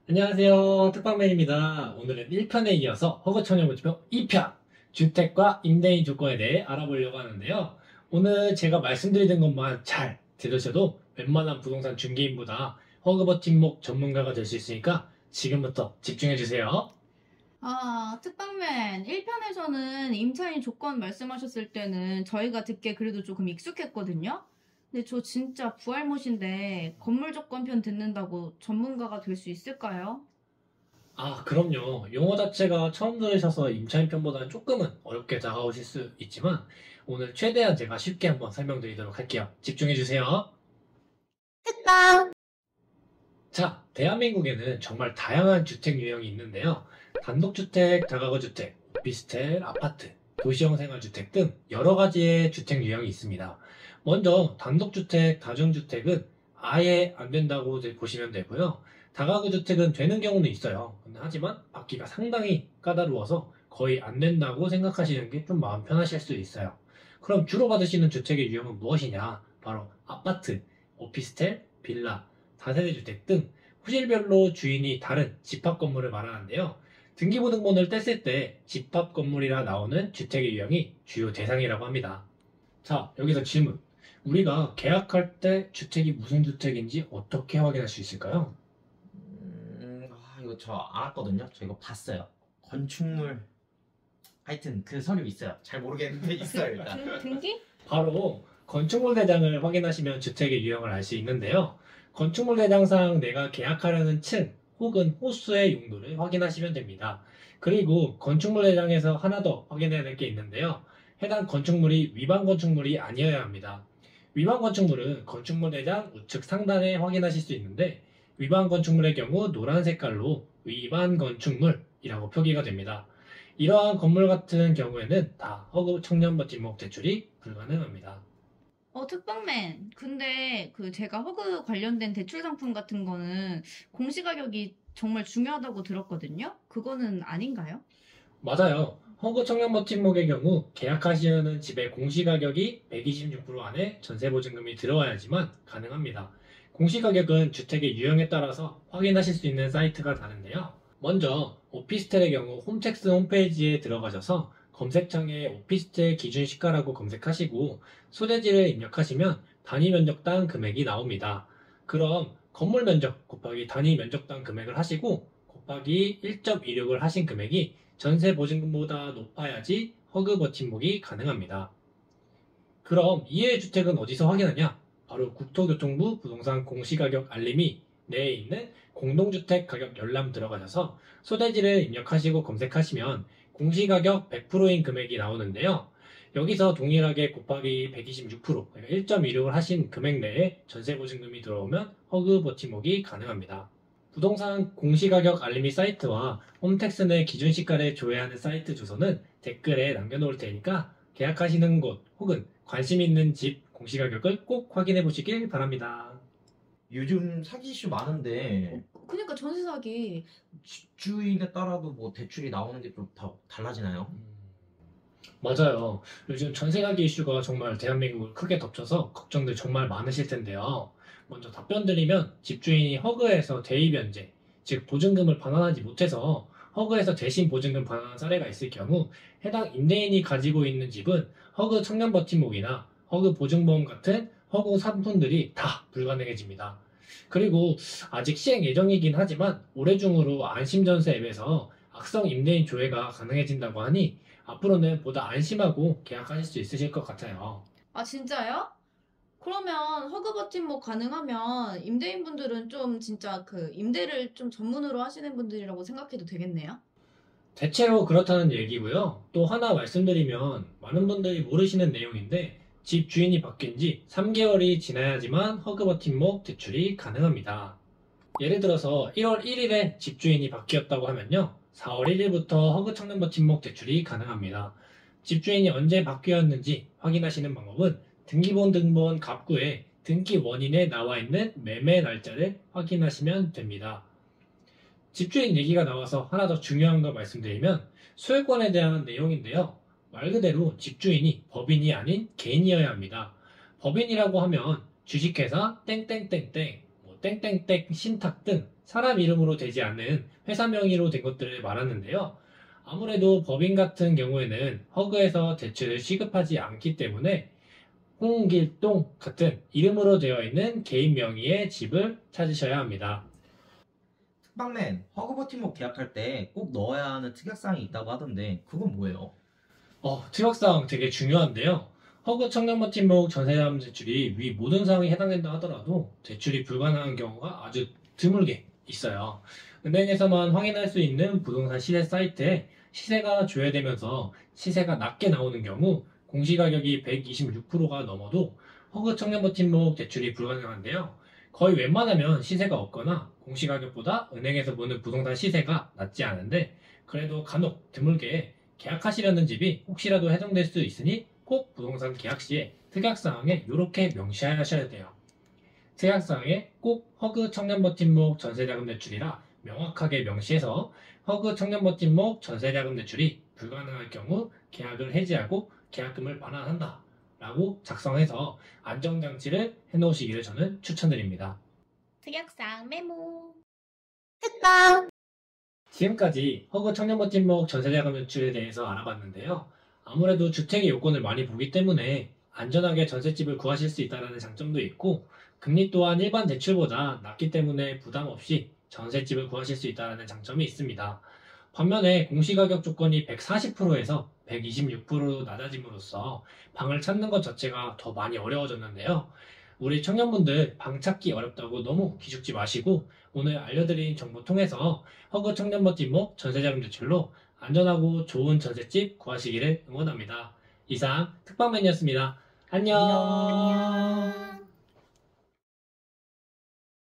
안녕하세요. 특방맨입니다. 오늘은 1편에 이어서 허그청년부지표 2편 주택과 임대인 조건에 대해 알아보려고 하는데요. 오늘 제가 말씀드리는 것만 잘 들으셔도 웬만한 부동산 중개인보다 허그버팀목 전문가가 될 수 있으니까 지금부터 집중해주세요. 특방맨 1편에서는 임차인 조건 말씀하셨을 때는 저희가 듣기에 그래도 조금 익숙했거든요. 근데 저 진짜 부할못인데 건물 조건 편 듣는다고 전문가가 될 수 있을까요? 그럼요. 용어 자체가 처음 들으셔서 임차인 편보다는 조금은 어렵게 다가오실 수 있지만 오늘 최대한 제가 쉽게 한번 설명드리도록 할게요. 집중해주세요. 특방! 자, 대한민국에는 정말 다양한 주택 유형이 있는데요. 단독주택, 다가구주택, 오피스텔, 아파트, 도시형 생활주택 등 여러 가지의 주택 유형이 있습니다. 먼저 단독주택, 다중주택은 아예 안 된다고 보시면 되고요. 다가구주택은 되는 경우는 있어요. 하지만 받기가 상당히 까다로워서 거의 안 된다고 생각하시는 게 좀 마음 편하실 수 있어요. 그럼 주로 받으시는 주택의 유형은 무엇이냐? 바로 아파트, 오피스텔, 빌라, 다세대주택 등 호실별로 주인이 다른 집합 건물을 말하는데요. 등기부등본을 뗐을 때 집합 건물이라 나오는 주택의 유형이 주요 대상이라고 합니다. 자, 여기서 질문. 우리가 계약할 때 주택이 무슨 주택인지 어떻게 확인할 수 있을까요? 이거 저 알았거든요. 저 이거 봤어요. 건축물. 하여튼 그 서류 있어요. 잘 모르겠는데 있어요, 일단. 등기? 바로 건축물 대장을 확인하시면 주택의 유형을 알 수 있는데요. 건축물 대장상 내가 계약하려는 층 혹은 호수의 용도를 확인하시면 됩니다. 그리고 건축물 대장에서 하나 더 확인해야 될 게 있는데요. 해당 건축물이 위반 건축물이 아니어야 합니다. 위반 건축물은 건축물 대장 우측 상단에 확인하실 수 있는데 위반 건축물의 경우 노란 색깔로 위반 건축물이라고 표기가 됩니다. 이러한 건물 같은 경우에는 다 허그 청년버팀목 대출이 불가능합니다. 특방맨. 근데 제가 허그 관련된 대출 상품 같은 거는 공시가격이 정말 중요하다고 들었거든요. 그거는 아닌가요? 맞아요. 허그 청년버팀목의 경우 계약하시려는 집의 공시가격이 126% 안에 전세보증금이 들어와야지만 가능합니다. 공시가격은 주택의 유형에 따라서 확인하실 수 있는 사이트가 다른데요. 먼저 오피스텔의 경우 홈택스 홈페이지에 들어가셔서 검색창에 오피스텔 기준 시가라고 검색하시고 소재지를 입력하시면 단위 면적당 금액이 나옵니다. 그럼 건물 면적 곱하기 단위 면적당 금액을 하시고 곱하기 1.26을 하신 금액이 전세 보증금보다 높아야지 허그 버팀목이 가능합니다. 그럼 이해의 주택은 어디서 확인하냐? 바로 국토교통부 부동산 공시가격 알림이 내에 있는 공동주택 가격 열람 들어가셔서 소재지를 입력하시고 검색하시면 공시가격 100%인 금액이 나오는데요. 여기서 동일하게 곱하기 126%, 그러니까 1.16을 하신 금액 내에 전세보증금이 들어오면 허그 버팀목이 가능합니다. 부동산 공시가격 알림이 사이트와 홈택스 내 기준시가를 조회하는 사이트 주소는 댓글에 남겨놓을 테니까 계약하시는 곳 혹은 관심 있는 집 공시가격을 꼭 확인해 보시길 바랍니다. 요즘 사기 이슈 많은데 그러니까 전세 사기. 집주인에 따라도 뭐 대출이 나오는 게 좀 더 달라지나요? 맞아요. 요즘 전세 사기 이슈가 정말 대한민국을 크게 덮쳐서 걱정들 정말 많으실 텐데요. 먼저 답변 드리면 집주인이 허그에서 대위 변제, 즉 보증금을 반환하지 못해서 허그에서 대신 보증금 반환한 사례가 있을 경우 해당 임대인이 가지고 있는 집은 허그 청년버팀목이나 허그 보증보험 같은 허그 상품들이 다 불가능해집니다. 그리고 아직 시행 예정이긴 하지만 올해 중으로 안심전세 앱에서 악성 임대인 조회가 가능해진다고 하니 앞으로는 보다 안심하고 계약하실 수 있으실 것 같아요. 아, 진짜요? 그러면 허그 버팀목 가능하면 임대인분들은 좀 진짜 임대를 좀 전문으로 하시는 분들이라고 생각해도 되겠네요? 대체로 그렇다는 얘기고요. 또 하나 말씀드리면 많은 분들이 모르시는 내용인데 집 주인이 바뀐 지 3개월이 지나야지만 허그버팀목 대출이 가능합니다. 예를 들어서 1월 1일에 집주인이 바뀌었다고 하면요. 4월 1일부터 허그 청년버팀목 대출이 가능합니다. 집주인이 언제 바뀌었는지 확인하시는 방법은 등기본 등본 갑구에 등기 원인에 나와 있는 매매 날짜를 확인하시면 됩니다. 집주인 얘기가 나와서 하나 더 중요한 거 말씀드리면 소유권에 대한 내용인데요. 말 그대로 집주인이 법인이 아닌 개인이어야 합니다. 법인이라고 하면 주식회사 땡땡땡땡, 땡땡땡 신탁 등 사람 이름으로 되지 않는 회사 명의로 된 것들을 말하는데요. 아무래도 법인 같은 경우에는 허그에서 대출을 취급하지 않기 때문에 홍길동 같은 이름으로 되어 있는 개인 명의의 집을 찾으셔야 합니다. 특방맨, 허그버팀목 계약할 때 꼭 넣어야 하는 특약사항이 있다고 하던데 그건 뭐예요? 특약사항 되게 중요한데요. 허그 청년버팀목 전세자금 대출이 위 모든 사항이 해당된다 하더라도 대출이 불가능한 경우가 아주 드물게 있어요. 은행에서만 확인할 수 있는 부동산 시세 사이트에 시세가 조회되면서 시세가 낮게 나오는 경우 공시가격이 126%가 넘어도 허그 청년버팀목 대출이 불가능한데요. 거의 웬만하면 시세가 없거나 공시가격보다 은행에서 보는 부동산 시세가 낮지 않은데 그래도 간혹 드물게 계약하시려는 집이 혹시라도 해당될 수 있으니 꼭 부동산 계약 시에 특약사항에 이렇게 명시하셔야 돼요. 특약사항에 꼭 허그 청년버팀목 전세자금 대출이라 명확하게 명시해서 허그 청년버팀목 전세자금 대출이 불가능할 경우 계약을 해지하고 계약금을 반환한다 라고 작성해서 안정장치를 해놓으시기를 저는 추천드립니다. 특약사항 메모. 지금까지 허그 청년버팀목 전세자금 대출에 대해서 알아봤는데요. 아무래도 주택의 요건을 많이 보기 때문에 안전하게 전셋집을 구하실 수 있다는 장점도 있고 금리 또한 일반 대출보다 낮기 때문에 부담 없이 전셋집을 구하실 수 있다는 장점이 있습니다. 반면에 공시가격 조건이 140%에서 126%로 낮아짐으로써 방을 찾는 것 자체가 더 많이 어려워졌는데요. 우리 청년분들 방 찾기 어렵다고 너무 기죽지 마시고 오늘 알려드린 정보 통해서 허그 청년버팀목 전세자금 대출로 안전하고 좋은 전셋집 구하시기를 응원합니다. 이상 특방맨이었습니다. 안녕.